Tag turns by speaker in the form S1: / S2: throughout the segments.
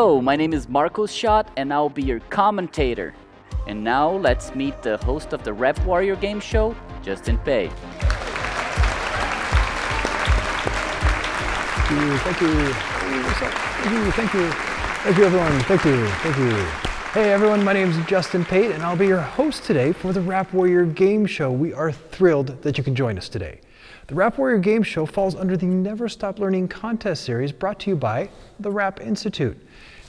S1: Hello, my name is Marcos Schott and I'll be your commentator. And now let's meet the host of the Rap Warrior game show, Justin Pei.
S2: Thank you. Thank you, everyone. Thank you. Hey, everyone, my name is Justin Pate, and I'll be your host today for the Rap Warrior game show. We are thrilled that you can join us today. The Rap Warrior game show falls under the Never Stop Learning contest series brought to you by the Rap Institute.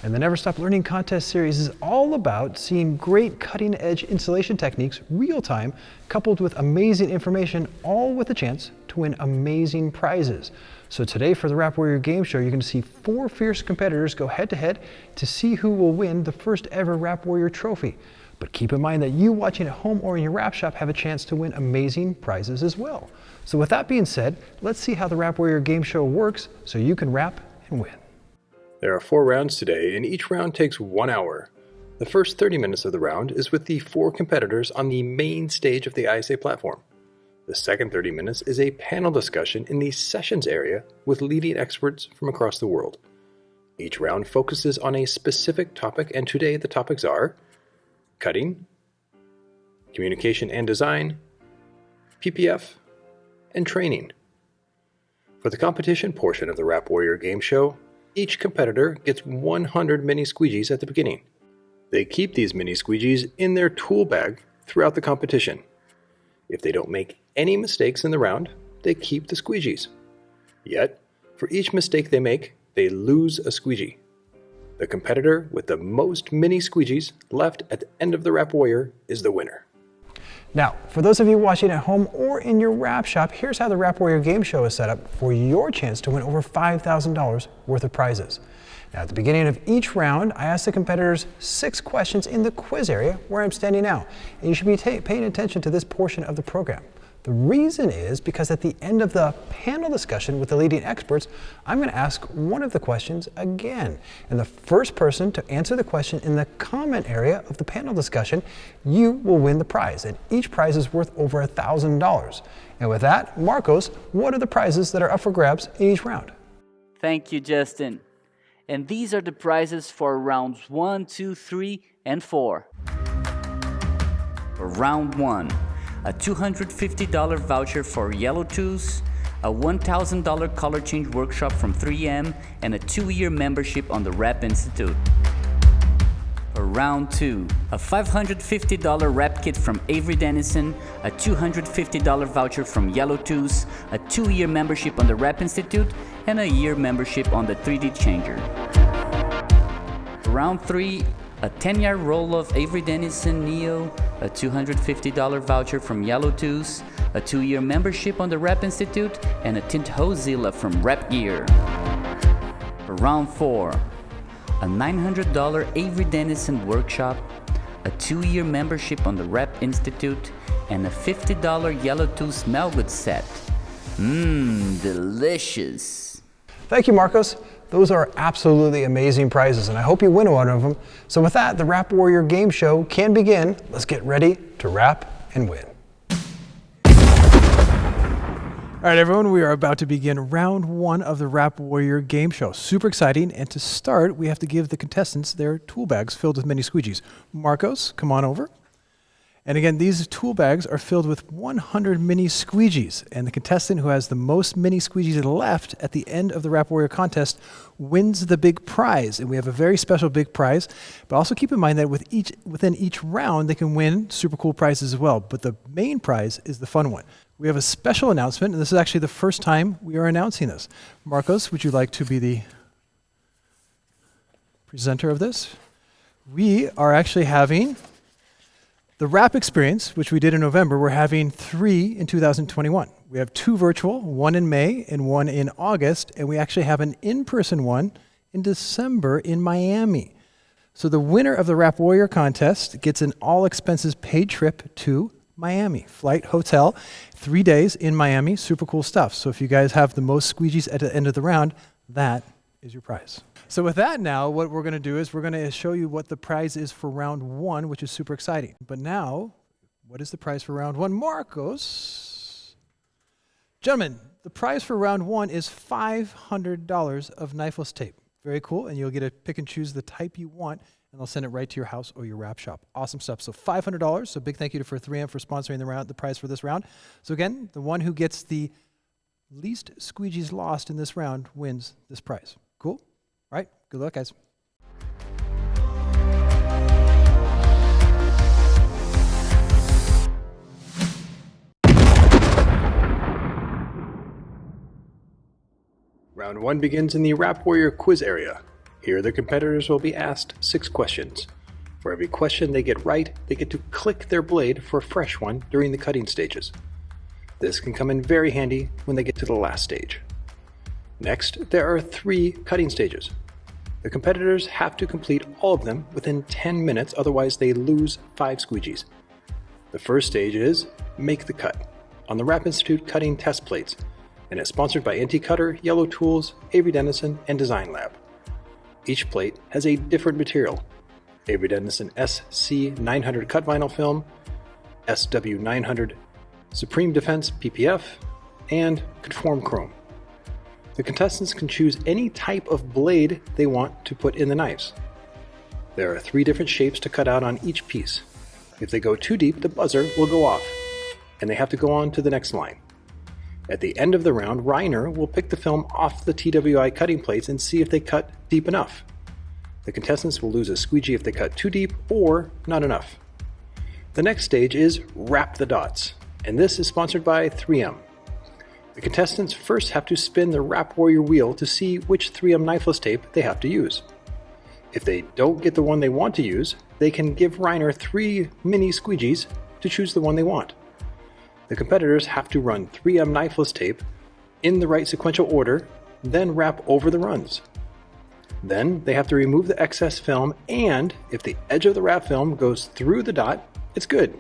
S2: And the Never Stop Learning contest series is all about seeing great cutting-edge installation techniques real-time, coupled with amazing information, all with a chance to win amazing prizes. So today for the Rap Warrior game show, you're going to see 4 fierce competitors go head-to-head to see who will win the first ever Rap Warrior trophy. But keep in mind that you watching at home or in your rap shop have a chance to win amazing prizes as well. So with that being said, let's see how the Rap Warrior game show works so you can rap and win.
S3: There are 4 rounds today, and each round takes 1 hour. The first 30 minutes of the round is with the 4 competitors on the main stage of the ISA platform. The second 30 minutes is a panel discussion in the sessions area with leading experts from across the world. Each round focuses on a specific topic, and today the topics are cutting, communication and design, PPF, and training. For the competition portion of the Rap Warrior game show, each competitor gets 100 mini squeegees at the beginning. They keep these mini squeegees in their tool bag throughout the competition. If they don't make any mistakes in the round, they keep the squeegees. Yet, for each mistake they make, they lose a squeegee. The competitor with the most mini squeegees left at the end of the Rap Warrior is the winner.
S2: Now, for those of you watching at home or in your rap shop, here's how the Rap Warrior game show is set up for your chance to win over $5,000 worth of prizes. Now, at the beginning of each round, I ask the competitors 6 questions in the quiz area where I'm standing now. And you should be paying attention to this portion of the program. The reason is because at the end of the panel discussion with the leading experts, I'm going to ask one of the questions again. And the first person to answer the question in the comment area of the panel discussion, you will win the prize. And each prize is worth over $1,000. And with that, Marcos, what are the prizes that are up for grabs in each round?
S1: Thank you, Justin. And these are the prizes for rounds 1, 2, 3, and 4. For round 1, a $250 voucher for Yellow Tools, a $1,000 color change workshop from 3M, and a 2-year membership on the Rap Institute. For round 2, a $550 rap kit from Avery Dennison, a $250 voucher from Yellow Tools, a 2-year membership on the Rap Institute, and a year membership on the 3D Changer. For round 3, a 10-yard roll of Avery Dennison Neo, a $250 voucher from Yellow Tools, a 2-year membership on the Rap Institute, and a Tint Hozilla from Rap Gear. For round 4, a $900 Avery Dennison workshop, a 2-year membership on the Rap Institute, and a $50 Yellow Tools Smell Good set. Delicious.
S2: Thank you, Marcos. Those are absolutely amazing prizes, and I hope you win one of them. So with that, the Rap Warrior game show can begin. Let's get ready to rap and win. All right, everyone, we are about to begin round 1 of the Rap Warrior game show. Super exciting, and to start, we have to give the contestants their tool bags filled with mini squeegees. Marcos, come on over. And again, these tool bags are filled with 100 mini squeegees, and the contestant who has the most mini squeegees left at the end of the Rap Warrior contest wins the big prize. And we have a very special big prize, but also keep in mind that within each round, they can win super cool prizes as well. But the main prize is the fun one. We have a special announcement, and this is actually the first time we are announcing this. Marcos, would you like to be the presenter of this? We are actually having the Rap Experience, which we did in November. We're having 3 in 2021. We have 2 virtual, 1 in May and 1 in August, and we actually have an in-person one in December in Miami. So the winner of the Rap Warrior contest gets an all-expenses-paid trip to Miami. Flight, hotel, 3 days in Miami, super cool stuff. So if you guys have the most squeegees at the end of the round, that is your prize. So with that now, what we're going to do is we're going to show you what the prize is for round 1, which is super exciting. But now, what is the prize for round 1? Marcos. Gentlemen, the prize for round 1 is $500 of Knifeless Tape. Very cool. And you'll get to pick and choose the type you want, and they'll send it right to your house or your wrap shop. Awesome stuff. So $500. So big thank you for 3M for sponsoring the prize for this round. So again, the one who gets the least squeegees lost in this round wins this prize. Cool? All right. Good luck, guys.
S3: Round 1 begins in the Rap Warrior quiz area. Here the competitors will be asked 6 questions. For every question they get right, they get to click their blade for a fresh one during the cutting stages. This can come in very handy when they get to the last stage. Next, there are 3 cutting stages. The competitors have to complete all of them within 10 minutes, otherwise they lose 5 squeegees. The first stage is Make the Cut on the Rap Institute cutting test plates, and it's sponsored by NT Cutter, Yellow Tools, Avery Dennison, and Design Lab. Each plate has a different material: Avery Dennison SC900 cut vinyl film, SW900 Supreme Defense PPF, and Conform Chrome. The contestants can choose any type of blade they want to put in the knives. There are 3 different shapes to cut out on each piece. If they go too deep, the buzzer will go off, and they have to go on to the next line. At the end of the round, Reiner will pick the film off the TWI cutting plates and see if they cut deep enough. The contestants will lose a squeegee if they cut too deep or not enough. The next stage is Wrap the Dots, and this is sponsored by 3M. The contestants first have to spin the Rap Warrior wheel to see which 3M Knifeless Tape they have to use. If they don't get the one they want to use, they can give Reiner 3 mini squeegees to choose the one they want. The competitors have to run 3M Knifeless Tape in the right sequential order, then wrap over the runs. Then they have to remove the excess film, and if the edge of the wrap film goes through the dot, it's good.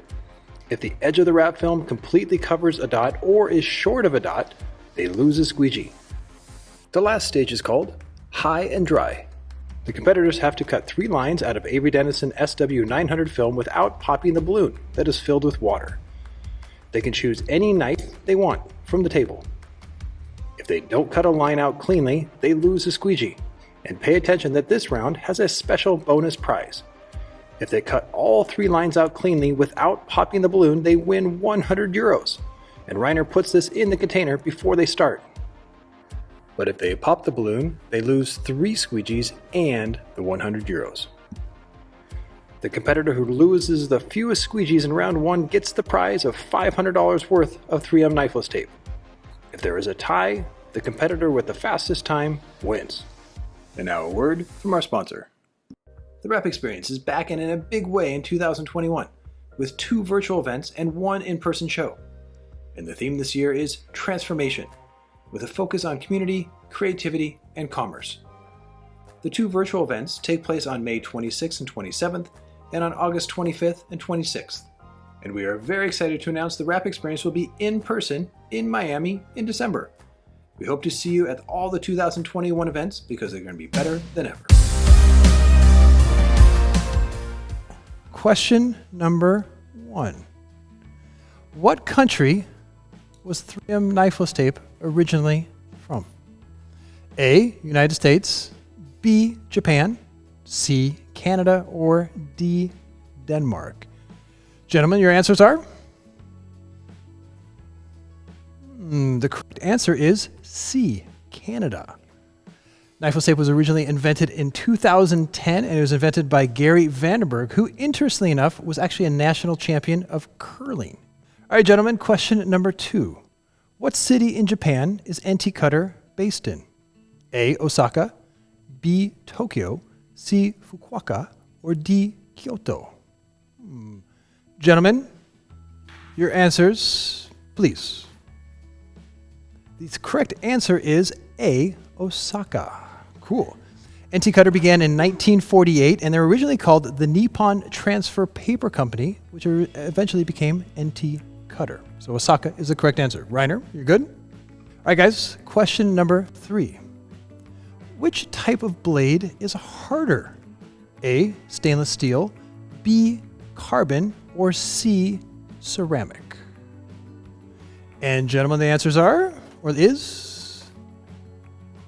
S3: If the edge of the wrap film completely covers a dot or is short of a dot, they lose a squeegee. The last stage is called High and Dry. The competitors have to cut 3 lines out of Avery Dennison SW900 film without popping the balloon that is filled with water. They can choose any knife they want from the table. If they don't cut a line out cleanly, they lose a squeegee. And pay attention that this round has a special bonus prize. If they cut all 3 lines out cleanly without popping the balloon, they win €100. And Reiner puts this in the container before they start. But if they pop the balloon, they lose 3 squeegees and the €100. The competitor who loses the fewest squeegees in round 1 gets the prize of $500 worth of 3M Knifeless Tape. If there is a tie, the competitor with the fastest time wins. And now a word from our sponsor. The Rap Experience is back and in a big way in 2021, with 2 virtual events and 1 in-person show. And the theme this year is Transformation, with a focus on community, creativity, and commerce. The 2 virtual events take place on May 26th and 27th, and on August 25th and 26th. And we are very excited to announce the Rap Experience will be in person in Miami in December. We hope to see you at all the 2021 events because they're going to be better than ever.
S2: Question number 1. What country was 3M Knifeless Tape originally from? A, United States, B, Japan, C, Canada, or D, Denmark? Gentlemen, your answers are? The correct answer is C, Canada. Knifeless tape was originally invented in 2010, and it was invented by Gary Vandenberg, who, interestingly enough, was actually a national champion of curling. All right, gentlemen, question number 2. What city in Japan is NT Cutter based in? A, Osaka, B, Tokyo, C, Fukuoka, or D, Kyoto? Gentlemen, your answers, please. The correct answer is A, Osaka. Cool. NT Cutter began in 1948, and they were originally called the Nippon Transfer Paper Company, which eventually became NT Cutter. So Osaka is the correct answer. Reiner, you're good? All right, guys, question number 3. Which type of blade is harder? A, stainless steel, B, carbon, or C, ceramic? And gentlemen, the answers are, or is,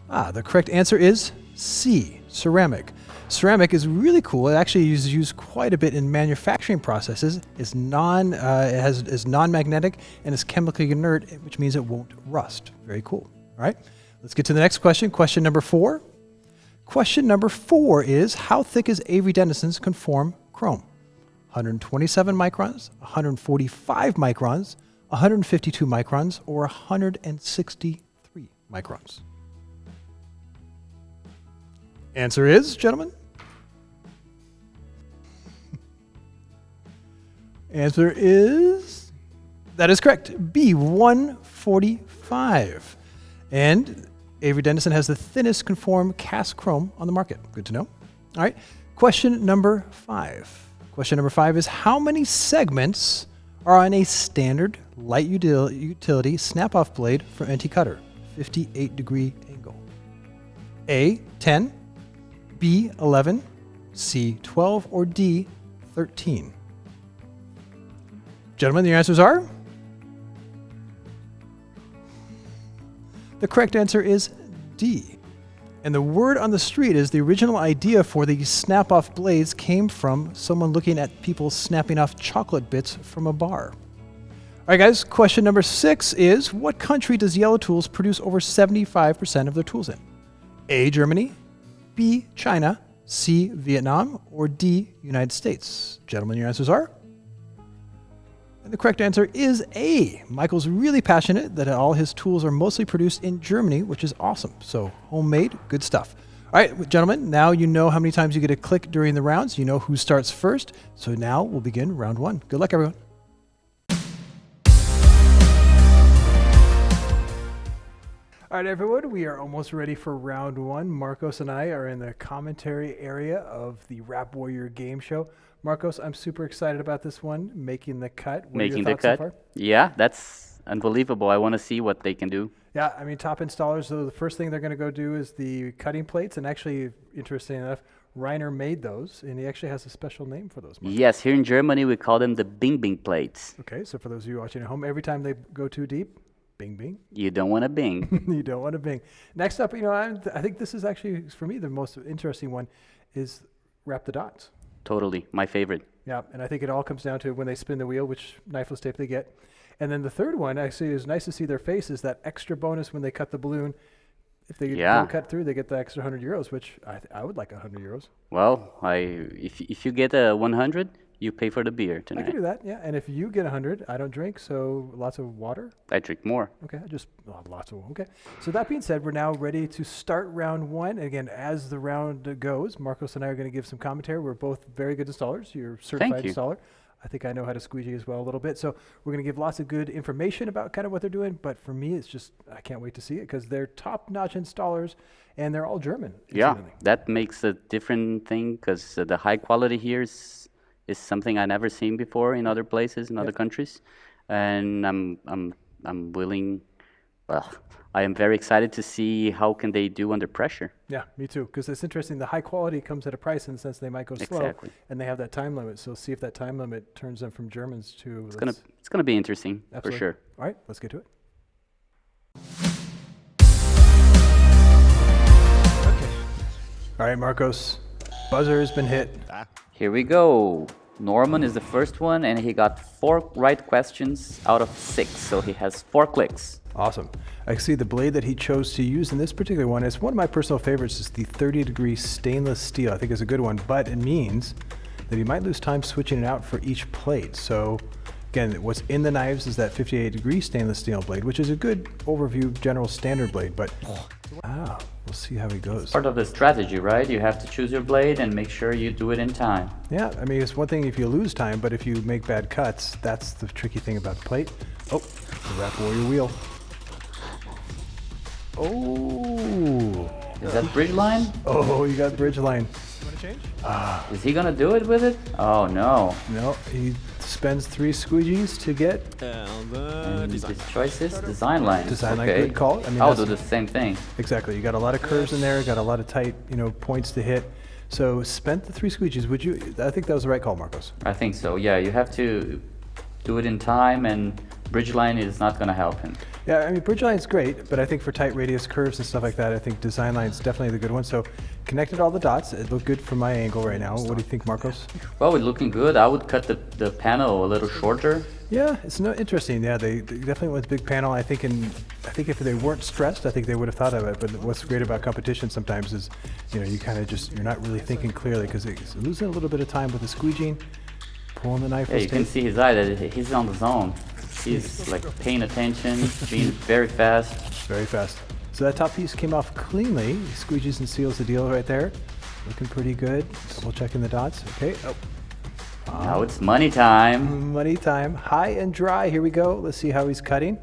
S2: the correct answer is C, ceramic. Ceramic is really cool. It actually is used quite a bit in manufacturing processes. It's is non-magnetic and is chemically inert, which means it won't rust. Very cool. All right, let's get to the next question. Question number 4. Question number 4 is, how thick is Avery Dennison's conform chrome? 127 microns, 145 microns, 152 microns, or 163 microns? Answer is, gentlemen? Answer is, that is correct. B, 145. And Avery Dennison has the thinnest conform cast chrome on the market. Good to know. All right. Question number 5. Question number 5 is, how many segments are on a standard light utility snap-off blade for anti-cutter, 58-degree angle? A, 10, B, 11, C, 12, or D, 13? Gentlemen, the answers are? The correct answer is D. And the word on the street is the original idea for the snap-off blades came from someone looking at people snapping off chocolate bits from a bar. All right, guys, question number 6 is, what country does Yellow Tools produce over 75% of their tools in? A, Germany, B, China, C, Vietnam, or D, United States? Gentlemen, your answers are? And the correct answer is A. Michael's really passionate that all his tools are mostly produced in Germany, which is awesome. So homemade, good stuff. All right, gentlemen, now you know how many times you get to click during the rounds. You know who starts first. So now we'll begin round 1. Good luck, everyone. All right, everyone, we are almost ready for round 1. Marcos and I are in the commentary area of the Rap Warrior game show. Marcos, I'm super excited about this one, making the cut. What
S1: Making
S2: are your
S1: the
S2: thoughts
S1: cut.
S2: so far?
S1: Yeah, that's unbelievable. I want to see what they can do.
S2: Yeah, I mean, top installers, so the first thing they're going to go do is the cutting plates. And actually, interesting enough, Reiner made those, and he actually has a special name for those. Marcos.
S1: Yes, here in Germany, we call them the Bing Bing plates.
S2: Okay, so for those of you watching at home, every time they go too deep, bing, bing.
S1: You don't want to bing.
S2: You don't want to bing. Next up, I think this is actually, for me, the most interesting one is wrap the dots.
S1: Totally, my favorite.
S2: Yeah, and I think it all comes down to when they spin the wheel, which knifeless tape they get. And then the third one, actually, is nice to see their faces, that extra bonus when they cut the balloon. If they don't cut through, they get the extra €100, which I would like €100.
S1: Well, if you get a 100, you pay for the beer tonight.
S2: I can do that, yeah. And if you get 100, I don't drink, so lots of water.
S1: I drink more.
S2: Okay, lots of, okay. So that being said, we're now ready to start round 1. Again, as the round goes, Marcos and I are going to give some commentary. We're both very good installers. You're a certified installer. I think I know how to squeegee as well a little bit. So we're going to give lots of good information about kind of what they're doing. But for me, it's just, I can't wait to see it because they're top-notch installers and they're all German.
S1: Yeah, that makes a different thing because the high quality here is something I never seen before in other places, in other countries. And I'm willing, well, I am very excited to see how can they do under pressure.
S2: Yeah, me too. Because it's interesting. The high quality comes at a price in the sense they might go slow, and they have that time limit. So see if that time limit turns them from Germans to.
S1: It's gonna be interesting for sure.
S2: All right, let's get to it. Okay. All right, Marcos. Buzzer has been hit.
S1: Here we go. Norman is the first one, and he got 4 right questions out of 6, so he has 4 clicks.
S2: Awesome. I see the blade that he chose to use in this particular one is one of my personal favorites. Is the 30-degree stainless steel. I think is a good one, but it means that he might lose time switching it out for each plate. So again, what's in the knives is that 58-degree stainless steel blade, which is a good overview general standard blade, but we'll see how he goes.
S1: Part of the strategy, right? You have to choose your blade and make sure you do it in time.
S2: Yeah, I mean, it's one thing if you lose time, but if you make bad cuts, that's the tricky thing about the plate. Oh, the Rap Warrior wheel. Oh.
S1: Is that bridge line?
S2: Oh, you got bridge line. You want to change?
S1: Is he gonna do it with it? Oh no.
S2: No, he spends 3 squeegees to get.
S1: And his choice is design line.
S2: Design line, good call. I mean,
S1: I'll do the same thing.
S2: Exactly. You got a lot of curves in there. Got a lot of tight, points to hit. So spent the 3 squeegees. I think that was the right call, Marcos.
S1: I think so. Yeah, you have to do it in time and Bridgeline is not gonna help him.
S2: Yeah, I mean, Bridgeline's great, but I think for tight radius curves and stuff like that, I think Design Line's definitely the good one. So connected all the dots. It looked good from my angle right now. What do you think, Marcos?
S1: Well, it's looking good. I would cut the panel a little shorter.
S2: Yeah, it's no interesting. Yeah, they definitely went with big panel. I think if they weren't stressed, I think they would have thought of it. But what's great about competition sometimes is, you kind of you're not really thinking clearly because it's losing a little bit of time with the squeegeeing, pulling the knife.
S1: Yeah, you can see his eye that he's on the zone. He's like paying attention, being very fast.
S2: Very fast. So that top piece came off cleanly. He squeegees and seals the deal right there. Looking pretty good. Double checking the dots. Okay. Oh.
S1: Now it's money time.
S2: Money time. High and dry. Here we go. Let's see how he's cutting.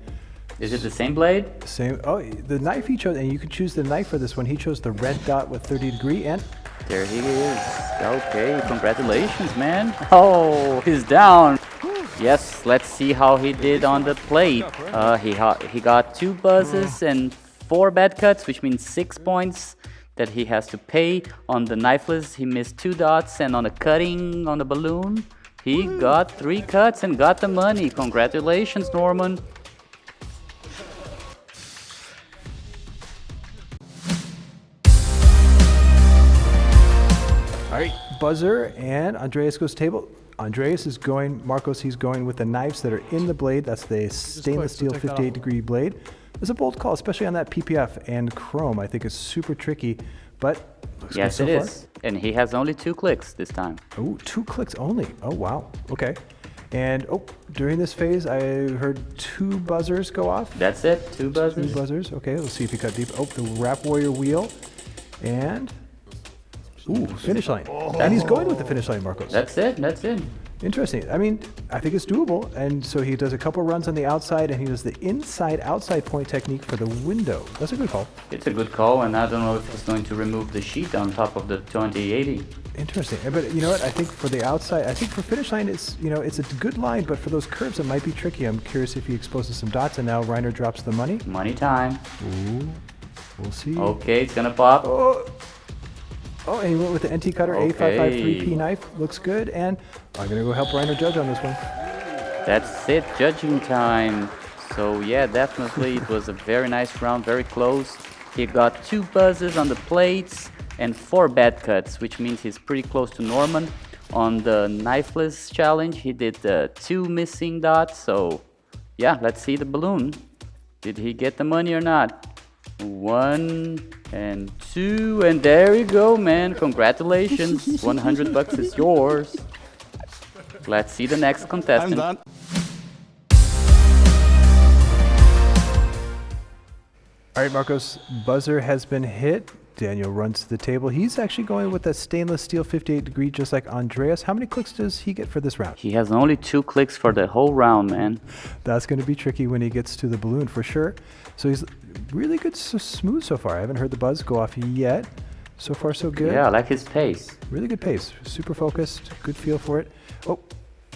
S1: Is it the same blade?
S2: Same. Oh, the knife he chose, and you could choose the knife for this one. He chose the red dot with 30 degree, and
S1: there he is. Okay, congratulations, man. Oh, he's down. Yes, let's see how he did on the plate. He got 2 buzzes and 4 bad cuts, which means 6 points that he has to pay. On the knifeless, he missed 2 dots, and on the cutting on the balloon, he got 3 cuts and got the money. Congratulations, Norman.
S2: all right, buzzer, and Andreas goes table. Andreas is going, Marcos, he's going with the knives that are in the blade. That's the stainless steel 58 degree blade. It's a bold call, especially on that PPF and chrome. I think it's super tricky, but looks
S1: yes,
S2: good so
S1: it
S2: far.
S1: is. And he has only 2 clicks this time.
S2: Oh, 2 clicks only. Oh, wow. Okay. And during this phase, I heard 2 buzzers go off.
S1: That's it, 2 buzzers.
S2: 2 buzzers. Okay, let's see if he cut deep. Oh, the Rap Warrior wheel. And, finish line. And he's going with the finish line, Marcos.
S1: That's it, that's it.
S2: Interesting. I mean, I think it's doable. And so he does a couple runs on the outside, and he does the inside-outside point technique for the window. That's a good call.
S1: It's a good call, and I don't know if he's going to remove the sheet on top of the 2080.
S2: Interesting. But you know what? I think for the outside, I think for finish line, it's it's a good line, but for those curves, it might be tricky. I'm curious if he exposes some dots, and now Reiner drops the money.
S1: Money time.
S2: Ooh, we'll see.
S1: Okay, it's gonna pop.
S2: Oh, and he went with the NT Cutter A553P knife. Looks good, and I'm gonna go help Reiner judge on this one.
S1: That's it, judging time. So yeah, definitely it was a very nice round, very close. He got 2 buzzes on the plates and 4 bad cuts, which means he's pretty close to Norman. On the knifeless challenge, he did 2 missing dots. So yeah, let's see the balloon. Did he get the money or not? 1 and 2, and there you go, man. Congratulations. $100 is yours. Let's see the next contestant.
S4: I'm done.
S2: All right, Marcos, buzzer has been hit. Daniel runs to the table. He's actually going with that stainless steel 58 degree, just like Andreas. How many clicks does he get for this round?
S1: He has only 2 clicks for the whole round, man.
S2: That's going to be tricky when he gets to the balloon for sure. So he's really good, so smooth so far. I haven't heard the buzz go off yet. So far, so good.
S1: Yeah, I like his pace.
S2: Really good pace. Super focused. Good feel for it. Oh,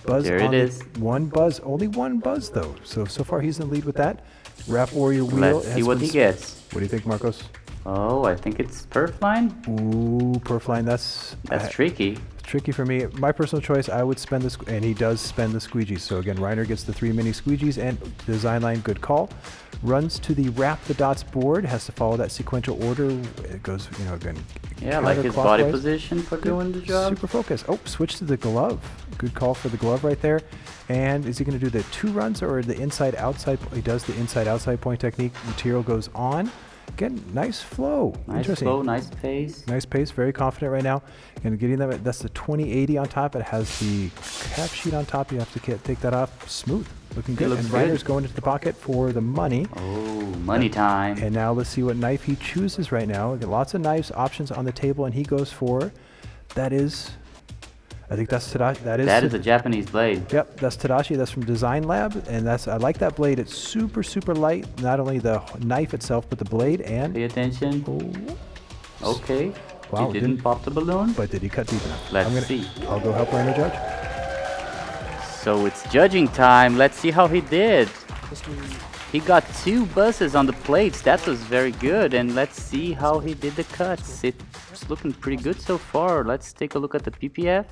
S2: buzz
S1: There it
S2: on
S1: is.
S2: 1 buzz. Only 1 buzz, though. So far he's in the lead with that. Rap Warrior wheel.
S1: Let's see
S2: has
S1: what
S2: been
S1: he gets.
S2: What do you think, Marcos?
S1: Oh, I think it's perf line.
S2: Ooh, perf line. That's
S1: Tricky.
S2: tricky for me. My personal choice, I would spend this, and he does spend the squeegees. So again, Reiner gets the 3 mini squeegees, and Design Line, good call. Runs to the wrap the dots board, has to follow that sequential order. It goes, again.
S1: Yeah, like his body
S2: counterclockwise.
S1: position for doing the job.
S2: Super focused. Oh, switch to the glove. Good call for the glove right there. And is he going to do the 2 runs or the inside outside? He does the inside outside point technique. Material goes on. Again, nice flow.
S1: Nice
S2: Interesting.
S1: flow, nice pace.
S2: Nice pace, very confident right now. And getting that, that's the 2080 on top. It has the cap sheet on top. You have to take that off. Smooth, looking good.
S1: looks
S2: And
S1: good.
S2: Reiner's going into the pocket for the money.
S1: Oh, money time.
S2: And now let's see what knife he chooses right now. We got lots of knives options on the table, and he goes for, that is, I think that's Tadashi.
S1: That is a Japanese blade.
S2: Yep, that's Tadashi. That's from Design Lab, and I like that blade. It's super, super light. Not only the knife itself, but the blade and.
S1: Pay attention.
S2: Oh,
S1: Okay.
S2: Wow,
S1: He didn't pop the balloon.
S2: but did he cut deep enough?
S1: Let's see.
S2: I'll go help Reiner judge.
S1: So it's judging time. Let's see how he did. He got 2 buzzes on the plates. That was very good. And let's see how he did the cuts. It's looking pretty good so far. Let's take a look at the PPF.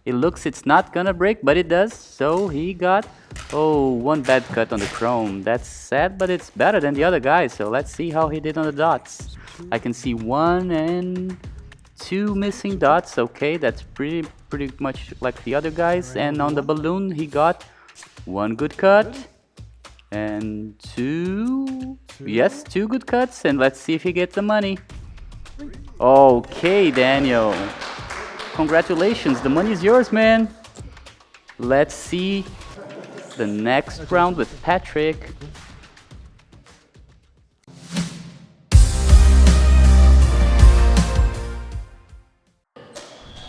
S1: It looks it's not gonna break, but it does. So he got, oh, one bad cut on the chrome. That's sad, but it's better than the other guy. So let's see how he did on the dots. I can see 1 and 2 missing dots. Okay, that's pretty much like the other guys. And on the balloon, he got 1 good cut and 2. Yes, 2 good cuts. And let's see if he gets the money. Okay, Daniel. Congratulations, the money is yours, man. Let's see the next round with Patrick.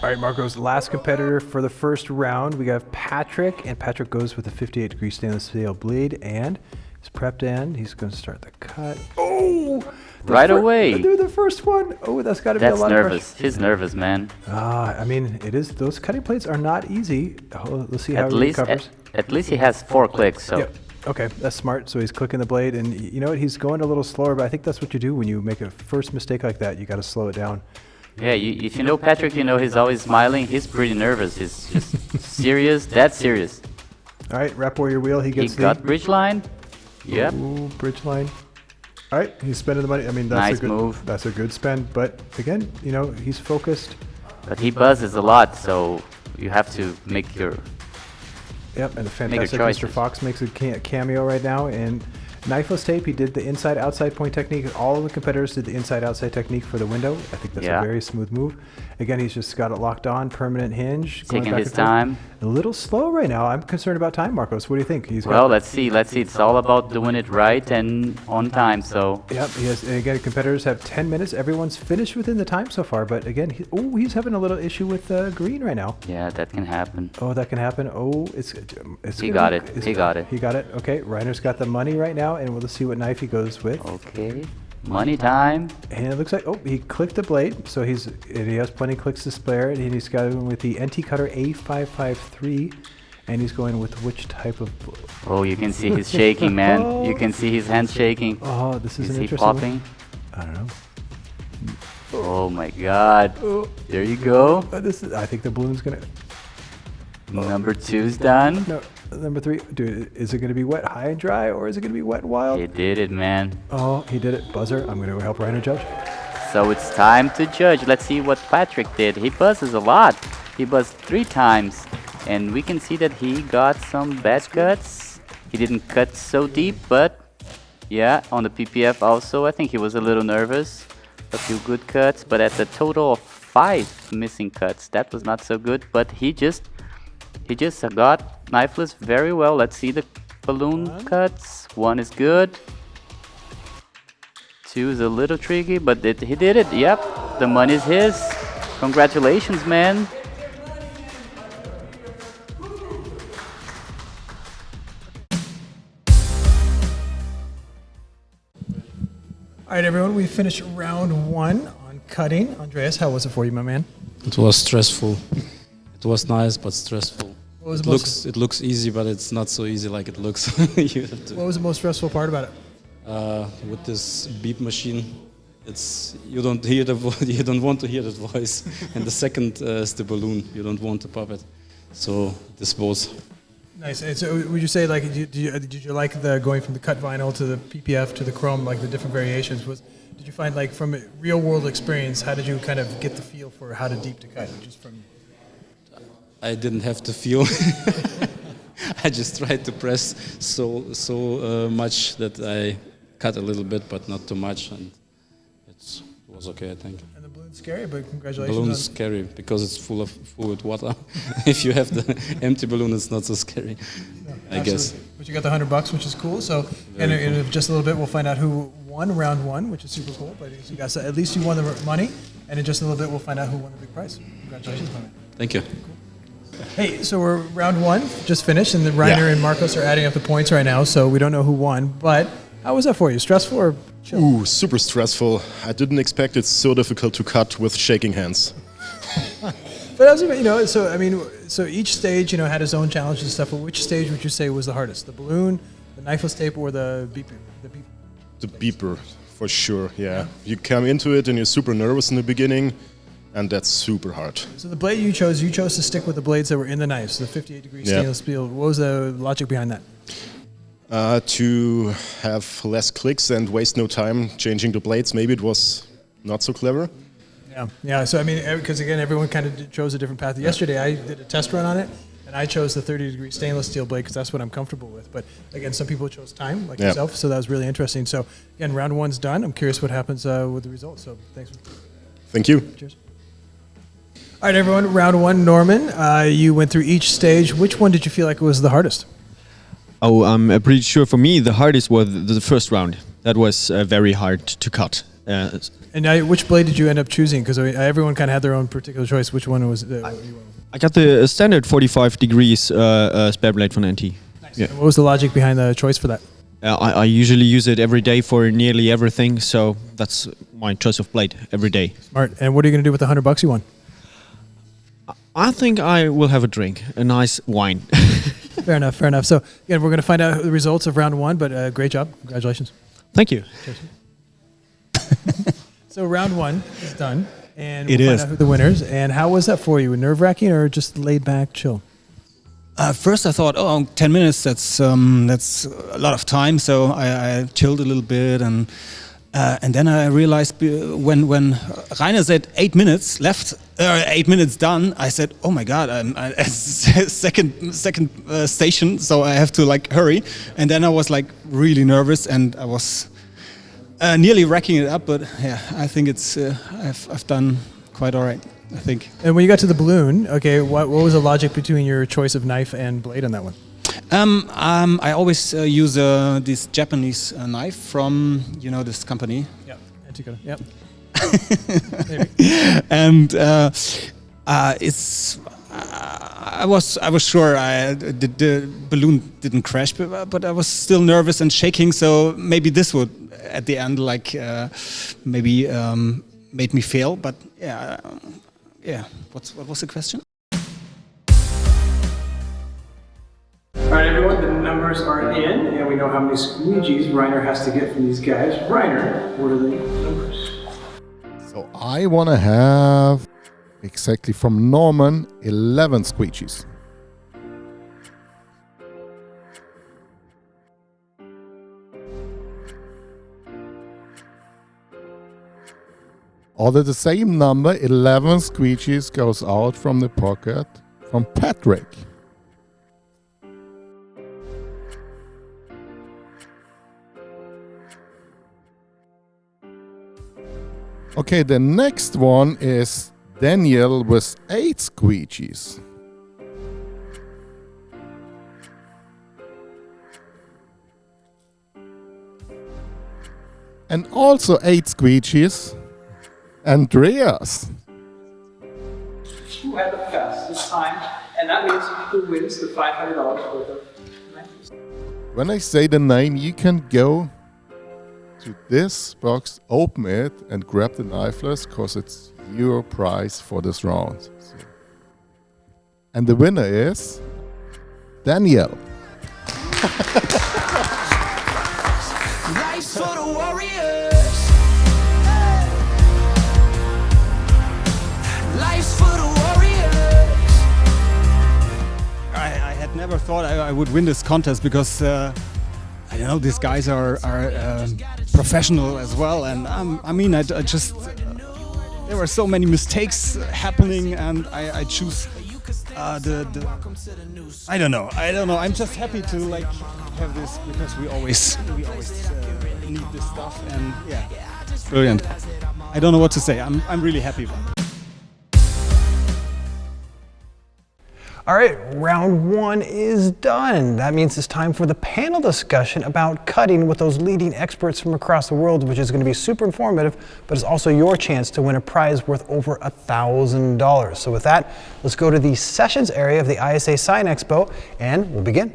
S2: All right, Marcos, last competitor for the first round. We got Patrick, and Patrick goes with a 58-degree stainless steel blade, and he's prepped in. He's going to start the cut. Oh!
S1: Right away.
S2: Do the first one. Oh, that's got to be a lot of pressure.
S1: That's nervous. He's nervous, man.
S2: I mean, it is. Those cutting plates are not easy. Oh, let's see how he recovers.
S1: At least he has 4 clicks, so.
S2: Yep. Okay, that's smart. So he's clicking the blade, and you know what? He's going a little slower, but I think that's what you do when you make a first mistake like that. You got to slow it down.
S1: Yeah, if you know Patrick, you know he's always smiling. He's pretty nervous. He's just serious. That's serious.
S2: All right, Rap Warrior wheel. He
S1: got bridge line. Yep.
S2: Ooh, bridge line. All right, he's spending the money. I mean, that's
S1: nice
S2: a good
S1: move.
S2: That's a good spend. But again, you know, he's focused.
S1: But he buzzes a lot, so you have to make your.
S2: Yep, and the fantastic Mr. Fox makes a cameo right now. And Knifeless Tape, he did the inside-outside point technique. All of the competitors did the inside-outside technique for the window. I think that's a very smooth move. Again, he's just got it locked on, permanent hinge.
S1: Taking his time.
S2: A little slow right now. I'm concerned about time, Marcos. What do you think?
S1: Well, let's see. It's all about doing it right and on time, so.
S2: Yep, and again, competitors have 10 minutes. Everyone's finished within the time so far, but again, he's having a little issue with green right now.
S1: Yeah, that can happen.
S2: Oh, that can happen. Oh,
S1: He got it. He got it.
S2: He got it. Okay, Reiner's got the money right now, and we'll see what knife he goes with.
S1: Okay, money time.
S2: And it looks like, oh, he clicked the blade, so he has plenty of clicks to spare, and he's got it with the NT Cutter A553, and he's going with which type of...
S1: Oh, you can see he's shaking, man. Oh. You can see his hands shaking.
S2: Oh, this is an interesting
S1: popping?
S2: I don't know.
S1: Oh my God. Oh. There you go.
S2: I think the balloon's gonna...
S1: Number 2's done.
S2: No, number 3. Dude, is it going to be wet, high and dry, or is it going to be wet and wild?
S1: He did it, man.
S2: Oh, he did it. Buzzer. I'm going to help Reiner judge.
S1: So it's time to judge. Let's see what Patrick did. He buzzes a lot. He buzzed 3 times. And we can see that he got some bad cuts. He didn't cut so deep, but yeah, on the PPF also, I think he was a little nervous. A few good cuts, but at the total of 5 missing cuts. That was not so good, but he just got knifeless very well. Let's see the balloon cuts. 1 is good. 2 is a little tricky, but he did it. Yep, the money's his. Congratulations, man.
S2: All right, everyone, we finished round 1 on cutting. Andreas, how was it for you, my man?
S4: It was stressful. It was nice, but stressful. It looks easy, but it's not so easy like it looks.
S2: What was the most stressful part about it?
S4: With this beep machine, you don't hear you don't want to hear that voice, and the second is the balloon. You don't want to pop it. So this both.
S2: Nice. And so, would you say did you like the going from the cut vinyl to the PPF to the chrome, like the different variations? Did you find from a real world experience, how did you kind of get the feel for how to deep to cut? Just from
S4: I didn't have to feel. I just tried to press so much that I cut a little bit, but not too much, and it was okay, I think.
S2: And the balloon's scary, but congratulations.
S4: The balloon's scary because it's full with water. If you have the empty balloon, it's not so scary, I guess.
S2: But you got the $100, which is cool. So, and in just a little bit, we'll find out who won round 1, which is super cool. But you guys, at least you won the money, and in just a little bit, we'll find out who won the big prize. Congratulations on it.
S4: Thank you.
S2: Cool. Hey, so we're round 1 just finished, and then Reiner and Marcos are adding up the points right now, so we don't know who won. But how was that for you? Stressful or chill?
S5: Ooh, super stressful. I didn't expect it's so difficult to cut with shaking hands.
S2: But also, so each stage, had its own challenges and stuff. But which stage would you say was the hardest? The balloon, the knifeless tape, or the beeper?
S5: The beeper, for sure. Yeah, you come into it and you're super nervous in the beginning. and that's super hard.
S2: So the blade you chose to stick with the blades that were in the knife, so the 58-degree stainless steel. What was the logic behind that?
S5: To have less clicks and waste no time changing the blades. Maybe it was not so clever.
S2: Yeah. So I mean, because again, everyone kind of chose a different path. Yesterday, I did a test run on it, and I chose the 30-degree stainless steel blade because that's what I'm comfortable with. But again, some people chose time, like yourself, so that was really interesting. So again, round one's done. I'm curious what happens with the results. So thanks.
S5: Thank you.
S2: Cheers. All right, everyone. Round one, Norman. You went through each stage. Which one did you feel like was the hardest?
S6: Oh, I'm pretty sure for me the hardest was the first round. That was very hard to cut.
S2: And now, which blade did you end up choosing? Because everyone kind of had their own particular choice. Which one was you went with?
S6: I got the standard 45 degrees spare blade from NT.
S2: Nice. Yeah. And what was the logic behind the choice for that?
S6: I usually use it every day for nearly everything, so that's my choice of blade every day.
S2: Smart. And what are you going to do with the $100 you won?
S6: I think I will have a drink, a nice wine.
S2: Fair enough. So again, we're going to find out the results of round one, but great job. Congratulations.
S6: Thank you.
S2: Cheers. So round one is done, and
S7: It
S2: we'll
S7: is.
S2: find out who the winners. And how was that for you? Nerve-wracking or just laid back, chill?
S7: First, I thought, 10 minutes, that's a lot of time. So I chilled a little bit. And then I realized when Rainer said 8 minutes left, 8 minutes done, I said, oh my God, I'm at second station, so I have to like hurry. And then I was like really nervous, and I was nearly racking it up. But yeah, I think I've done quite all right, I think.
S2: And when you got to the balloon, okay, what was the logic between your choice of knife and blade on that one?
S7: I always use this Japanese knife from this company.
S2: Yeah, Antico. Yep.
S7: And it's I was sure the balloon didn't crash, but I was still nervous and shaking. So maybe this would at the end maybe made me fail. But yeah. What was the question?
S2: All right, everyone, the numbers are in, and we know how many squeegees Rainer has to get from these guys. Rainer, what are the numbers?
S8: So I want to have, exactly from Norman, 11 squeegees. Although the same number, 11 squeegees, goes out from the pocket from Patrick. Okay, the next one is Daniel with 8 squeegees. And also 8 squeegees, Andreas.
S2: Who had the fastest time, and that means who wins the $500 worth of knives.
S8: When I say the name, you can go to this box, open it, and grab the Knifeless, because it's your prize for this round. So. And the winner is Daniel.
S9: Life's for the warriors. Life's for the warriors.
S7: I had never thought I would win this contest because I don't know, these guys are professional as well, and I just there were so many mistakes happening, and I choose I don't know. I'm just happy to like have this because we always need this stuff, and yeah, brilliant. I don't know what to say. I'm really happy about it.
S2: All right, round one is done. That means it's time for the panel discussion about cutting with those leading experts from across the world, which is going to be super informative, but it's also your chance to win a prize worth over $1,000. So with that, let's go to the sessions area of the ISA Sign Expo, and we'll begin.